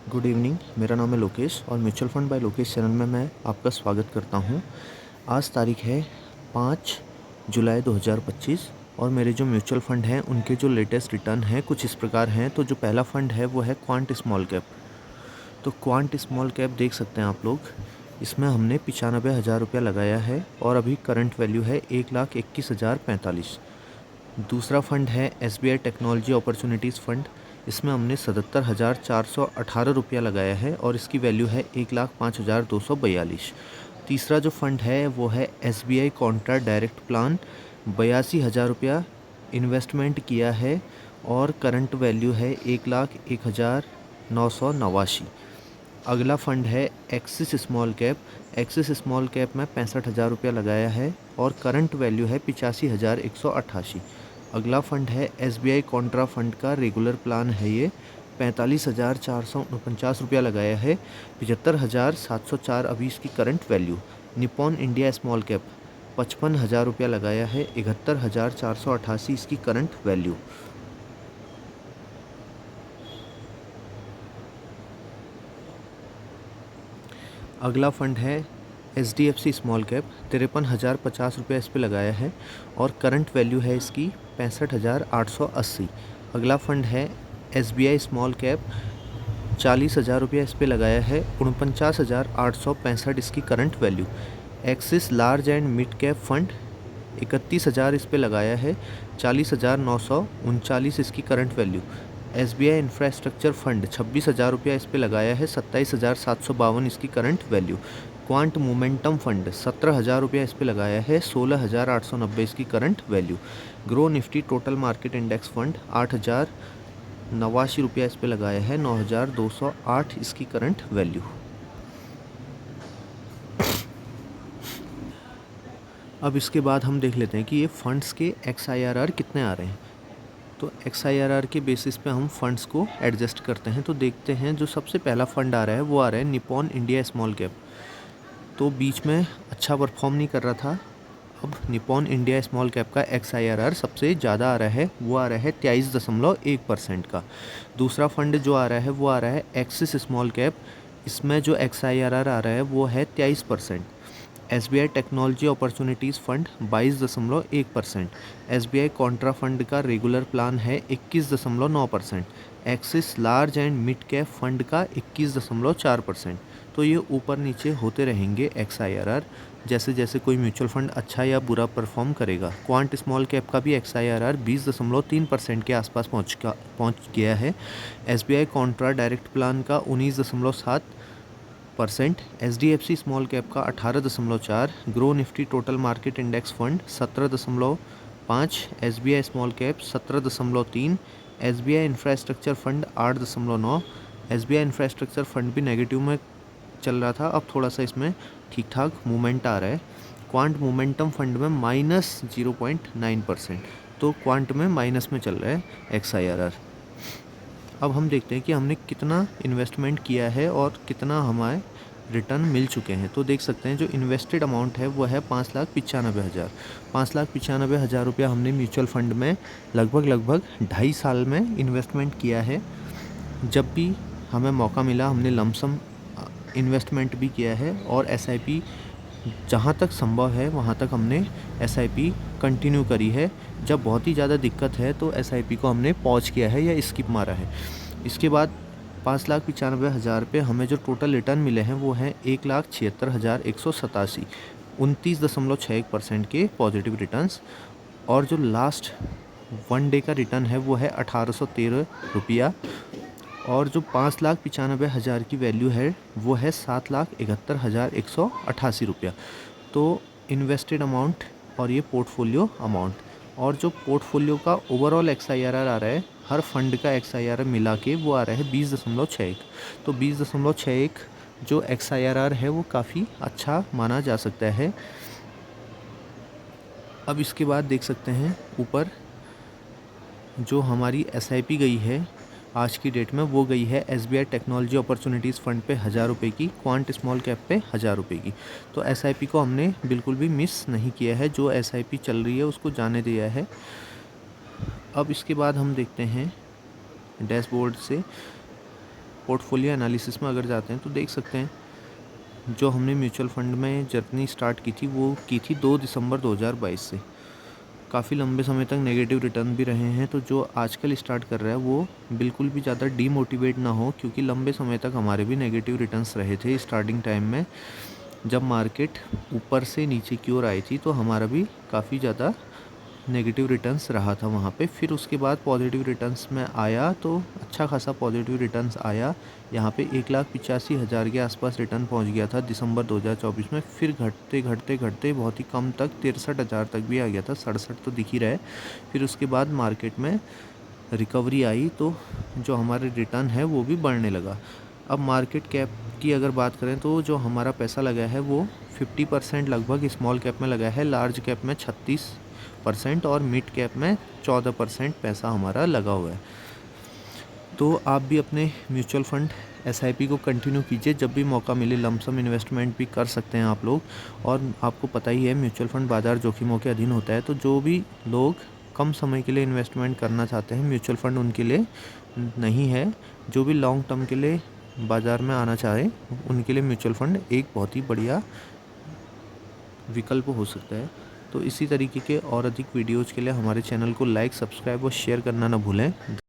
Good evening. मेरा नाम है लोकेश और mutual fund by Lokesh channel में मैं आपका स्वागत करता हूं। आज तारीख है 5 जुलाई 2025 और मेरे जो म्यूचुअल फंड हैं उनके जो लेटेस्ट रिटर्न हैं कुछ इस प्रकार हैं। तो जो पहला फ़ंड है वो है क्वांट स्मॉल कैप। तो क्वांट स्मॉल कैप देख सकते हैं आप लोग, इसमें हमने 95,000 रुपया लगाया है और अभी करंट वैल्यू है 1,21,045। दूसरा फ़ंड है SBI टेक्नोलॉजी अपॉर्चुनिटीज़ फ़ंड। इसमें हमने 77,418 रुपया लगाया है और इसकी वैल्यू है 1,05,242। तीसरा जो फ़ंड है वो है SBI कॉन्ट्रा डायरेक्ट प्लान, 82,000 रुपया इन्वेस्टमेंट किया है और करंट वैल्यू है 1,01,989। अगला फ़ंड है axis small cap. Axis small cap में 65,000 रुपया लगाया है और करंट वैल्यू है 85,188। अगला फ़ंड है SBI कॉन्ट्रा फंड का रेगुलर प्लान है। ये 45,449 रुपया लगाया है, 75,704 अभी इसकी current value. Nippon India small cap 55,000 रुपया लगाया है, 71,488 इसकी करंट वैल्यू। अगला फ़ंड है SDFC स्मॉल कैप, 53,050 रुपया इस पे लगाया है और करंट वैल्यू है इसकी 65,880। अगला फ़ंड है SBI स्मॉल कैप, 40,000 रुपया इस पे लगाया है, 49,865 इसकी current value. Axis large and mid cap fund 31,000 इस पे लगाया है, 40,939 इसकी current value. SBI infrastructure fund 26,000 रुपया इस पे लगाया है, 27,752 इसकी current value. Quant momentum fund 17,000 रुपया इस पे लगाया है, 16,890 इसकी current value. Grow Nifty total market index fund 8,089 रुपया इस पे लगाया है, 9,208 इसकी करंट वैल्यू। अब इसके बाद हम देख लेते हैं कि ये फंड्स के XIRR कितने आ रहे हैं। तो XIRR के बेसिस पे हम फंड्स को एडजस्ट करते हैं। तो देखते हैं, जो सबसे पहला फ़ंड आ रहा है वो आ रहा है निपॉन इंडिया स्मॉल कैप। तो बीच में अच्छा परफॉर्म नहीं कर रहा था। अब निपॉन इंडिया स्मॉल कैप का XIRR सबसे ज़्यादा आ रहा है, वो आ रहा है 23.1% का। दूसरा फ़ंड जो आ रहा है वो आ रहा है एक्सिस स्मॉल कैप। इसमें जो XIRR आ रहा है वो है 23%। SBI technology opportunities fund 22.1%। SBI Contra fund का रेगुलर प्लान है 21.9%। Axis large and mid cap fund का 21.4%। तो ये ऊपर नीचे होते रहेंगे XIRR, जैसे जैसे कोई म्यूचुअल फंड अच्छा या बुरा परफॉर्म करेगा। क्वांट स्मॉल कैप का भी XIRR 20.3% के आसपास पहुँच गया है। SBI कॉन्ट्रा डायरेक्ट प्लान का 19.7%, SDFC स्मॉल कैप का 18.4%, grow Nifty total market index fund 17.5%, SBI small cap 17.3%, SBI infrastructure fund 8.9%। SBI infrastructure fund भी नेगेटिव में चल रहा था, अब थोड़ा सा इसमें ठीक ठाक मूवमेंट आ रहा है। क्वांट मोमेंटम फंड में -0.9%, तो क्वांट में माइनस में चल रहा है XIRR। अब हम देखते हैं कि हमने कितना इन्वेस्टमेंट किया है और कितना हमारे रिटर्न मिल चुके हैं। तो देख सकते हैं जो इन्वेस्टेड अमाउंट है वो है 5,95,000। 5,95,000 रुपया हमने म्यूचुअल फंड में लगभग 2.5 साल में इन्वेस्टमेंट किया है। जब भी हमें मौका मिला हमने लमसम इन्वेस्टमेंट भी किया है और SIP जहाँ तक संभव है वहाँ तक हमने SIP कंटिन्यू करी है। जब बहुत ही ज़्यादा दिक्कत है तो SIP को हमने पॉज किया है या स्किप मारा है। इसके बाद 5,95,000 पे हमें जो टोटल रिटर्न मिले हैं वो हैं 1,76,187, 29.61% के पॉजिटिव रिटर्न्स। और जो लास्ट 1 डे का रिटर्न है वो है 1,813 रुपया। और जो 5,95,000 की वैल्यू है वो है 7,71,188 रुपया। तो इन्वेस्टेड अमाउंट और ये पोर्टफोलियो अमाउंट, और जो पोर्टफोलियो का ओवरऑल XIRR आ रहा है, हर फंड का XIRR मिला के वो आ रहा है 20.61। तो 20.61 जो XIRR है वो काफ़ी अच्छा माना जा सकता है। अब इसके बाद देख सकते हैं ऊपर जो हमारी SIP गई है आज की डेट में, वो गई है SBI टेक्नोलॉजी अपॉर्चुनिटीज़ फंड पे 1,000 रुपये की, क्वांट स्मॉल कैप पे 1,000 रुपये की। तो SIP को हमने बिल्कुल भी मिस नहीं किया है, जो SIP चल रही है उसको जाने दिया है। अब इसके बाद हम देखते हैं डैशबोर्ड से पोर्टफोलियो एनालिसिस में अगर जाते हैं तो देख सकते हैं जो हमने म्यूचुअल फंड में जर्नी स्टार्ट की थी वो की थी 2 दिसंबर 2022 से। काफ़ी लंबे समय तक नेगेटिव रिटर्न भी रहे हैं, तो जो आजकल स्टार्ट कर रहा है वो बिल्कुल भी ज़्यादा डीमोटिवेट ना हो, क्योंकि लंबे समय तक हमारे भी नेगेटिव रिटर्न्स रहे थे स्टार्टिंग टाइम में। जब मार्केट ऊपर से नीचे की ओर आई थी तो हमारा भी काफ़ी ज़्यादा नेगेटिव रिटर्न्स रहा था वहाँ पे। फिर उसके बाद पॉजिटिव रिटर्न्स में आया तो अच्छा खासा पॉजिटिव रिटर्न्स आया। यहाँ पे 1,85,000 के आसपास रिटर्न पहुँच गया था दिसंबर 2024 में। फिर घटते घटते घटते बहुत ही कम तक 63,000 तक भी आ गया था, 67 तो दिख ही रहा है। फिर उसके बाद मार्केट में रिकवरी आई तो जो हमारे रिटर्न है वो भी बढ़ने लगा। अब मार्केट कैप की अगर बात करें तो जो हमारा पैसा लगा है वो 50% लगभग स्मॉल कैप में लगा है, लार्ज कैप में 36% और मिड कैप में 14% पैसा हमारा लगा हुआ है। तो आप भी अपने म्यूचुअल फंड एसआईपी को कंटिन्यू कीजिए, जब भी मौका मिले लमसम इन्वेस्टमेंट भी कर सकते हैं आप लोग। और आपको पता ही है म्यूचुअल फंड बाज़ार जोखिमों के अधीन होता है, तो जो भी लोग कम समय के लिए इन्वेस्टमेंट करना चाहते हैं म्यूचुअल फंड उनके लिए नहीं है। जो भी लॉन्ग टर्म के लिए बाज़ार में आना चाहे उनके लिए म्यूचुअल फंड एक बहुत ही बढ़िया विकल्प हो सकता है। तो इसी तरीके के और अधिक वीडियोज़ के लिए हमारे चैनल को लाइक, सब्सक्राइब और शेयर करना ना भूलें।